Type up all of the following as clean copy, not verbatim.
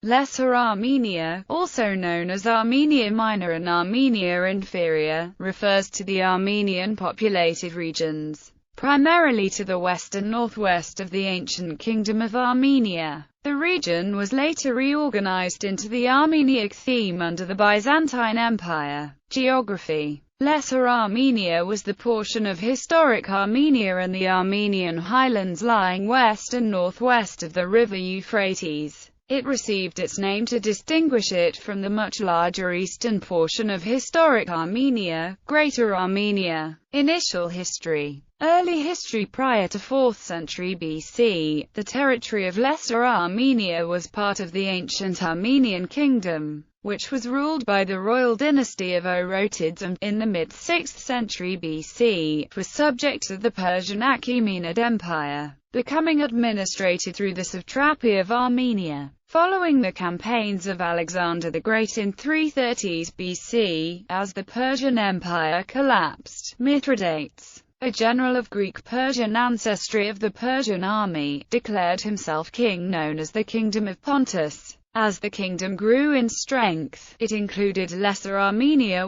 Lesser Armenia, also known as Armenia Minor and Armenia Inferior, refers to the Armenian populated regions, primarily to the west and northwest of the ancient Kingdom of Armenia. The region was later reorganized into the Armeniac theme under the Byzantine Empire. Geography. Lesser Armenia was the portion of historic Armenia and the Armenian highlands lying west and northwest of the river Euphrates. It received its name to distinguish it from the much larger eastern portion of historic Armenia, Greater Armenia. Initial history. Early history. Prior to 4th century BC, the territory of Lesser Armenia was part of the ancient Armenian kingdom, which was ruled by the royal dynasty of Orotids, and, in the mid-6th century BC, it was subject to the Persian Achaemenid Empire, becoming administrated through the satrapy of Armenia. Following the campaigns of Alexander the Great in 330s BC, as the Persian Empire collapsed, Mithridates, a general of Greek-Persian ancestry of the Persian army, declared himself king known as the Kingdom of Pontus. As the kingdom grew in strength, it included Lesser Armenia.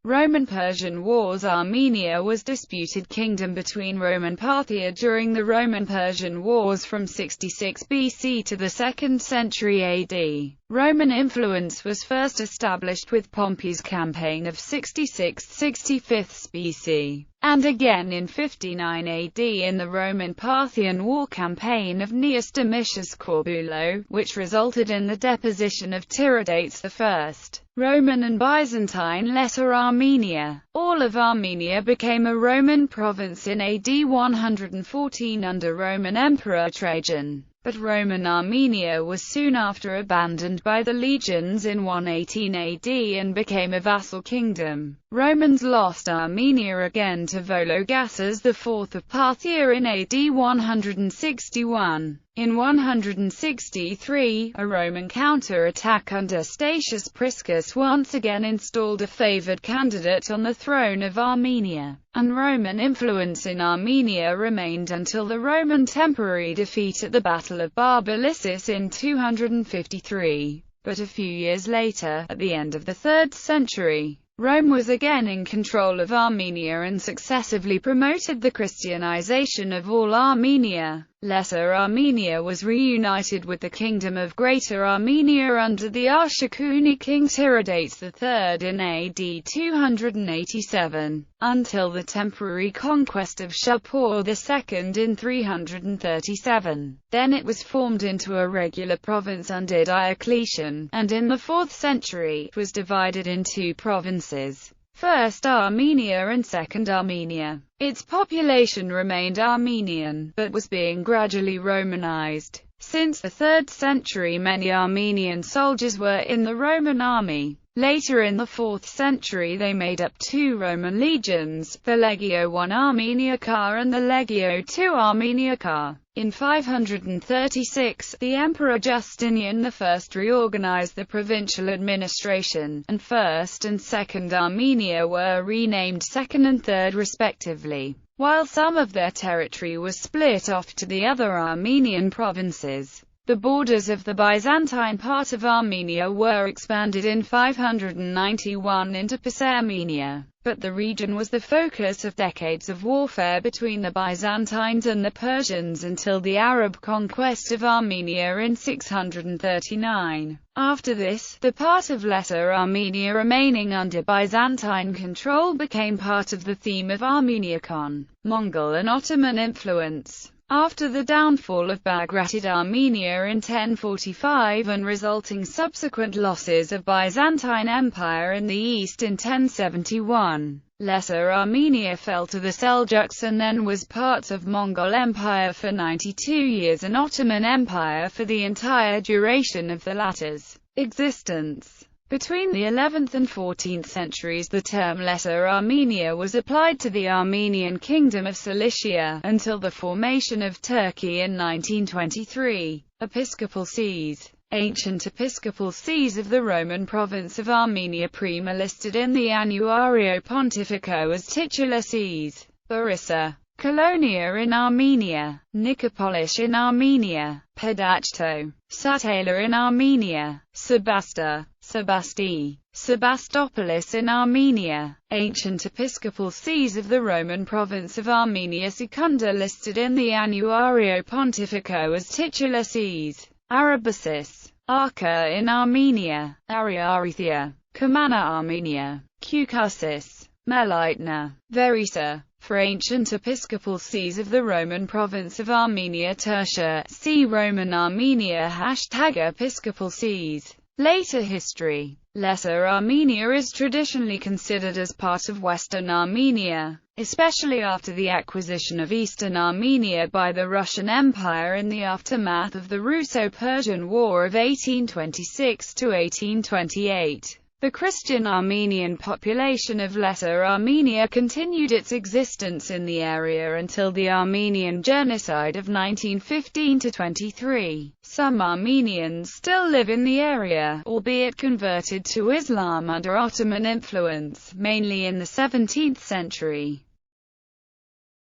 Roman-Persian Wars. Armenia was disputed kingdom between Rome and Parthia during the Roman-Persian Wars from 66 BC to the 2nd century AD. Roman influence was first established with Pompey's campaign of 66–65 BC, and again in 59 AD in the Roman-Parthian war campaign of Gnaeus Domitius Corbulo, which resulted in the deposition of Tiridates I. Roman and Byzantine. Lesser Armenia. All of Armenia became a Roman province in AD 114 under Roman Emperor Trajan, but Roman Armenia was soon after abandoned by the legions in 118 AD and became a vassal kingdom. Romans lost Armenia again to Vologases IV of Parthia in AD 161. In 163, a Roman counter-attack under Statius Priscus once again installed a favored candidate on the throne of Armenia, and Roman influence in Armenia remained until the Roman temporary defeat at the Battle of Barbalissus in 253. But a few years later, at the end of the 3rd century, Rome was again in control of Armenia and successively promoted the Christianization of all Armenia. Lesser Armenia was reunited with the Kingdom of Greater Armenia under the Arshakuni king Tiridates III in AD 287, until the temporary conquest of Shapur II in 337. Then it was formed into a regular province under Diocletian, and in the 4th century, it was divided in two provinces. First Armenia and Second Armenia. Its population remained Armenian, but was being gradually Romanized. Since the 3rd century, many Armenian soldiers were in the Roman army. Later in the 4th century they made up two Roman legions, the Legio I Armeniaca and the Legio II Armeniaca. In 536, the Emperor Justinian I reorganized the provincial administration, and First and Second Armenia were renamed Second and Third respectively, while some of their territory was split off to the other Armenian provinces. The borders of the Byzantine part of Armenia were expanded in 591 into Persia, but the region was the focus of decades of warfare between the Byzantines and the Persians until the Arab conquest of Armenia in 639. After this, the part of Lesser Armenia remaining under Byzantine control became part of the theme of Armeniacon, Mongol and Ottoman influence. After the downfall of Bagratid Armenia in 1045 and resulting subsequent losses of Byzantine Empire in the east in 1071, Lesser Armenia fell to the Seljuks and then was part of Mongol Empire for 92 years and Ottoman Empire for the entire duration of the latter's existence. Between the 11th and 14th centuries the term Lesser Armenia was applied to the Armenian Kingdom of Cilicia, until the formation of Turkey in 1923. Episcopal sees. Ancient episcopal sees of the Roman province of Armenia Prima listed in the Annuario Pontifico as titular sees. Larissa. Colonia in Armenia, Nicopolis in Armenia, Pedachto, Satala in Armenia, Sebasta, Sebasti, Sebastopolis in Armenia, ancient episcopal sees of the Roman province of Armenia Secunda listed in the Annuario Pontifico as titular sees, Arabasis, Arca in Armenia, Ariarethia, Comana Armenia, Caucasus, Melitna, Verisa. For ancient episcopal sees of the Roman province of Armenia Tertia, see Roman Armenia #episcopal sees. Later history. Lesser Armenia is traditionally considered as part of Western Armenia, especially after the acquisition of Eastern Armenia by the Russian Empire in the aftermath of the Russo-Persian War of 1826 to 1828. The Christian Armenian population of Lesser Armenia continued its existence in the area until the Armenian Genocide of 1915–23. Some Armenians still live in the area, albeit converted to Islam under Ottoman influence, mainly in the 17th century.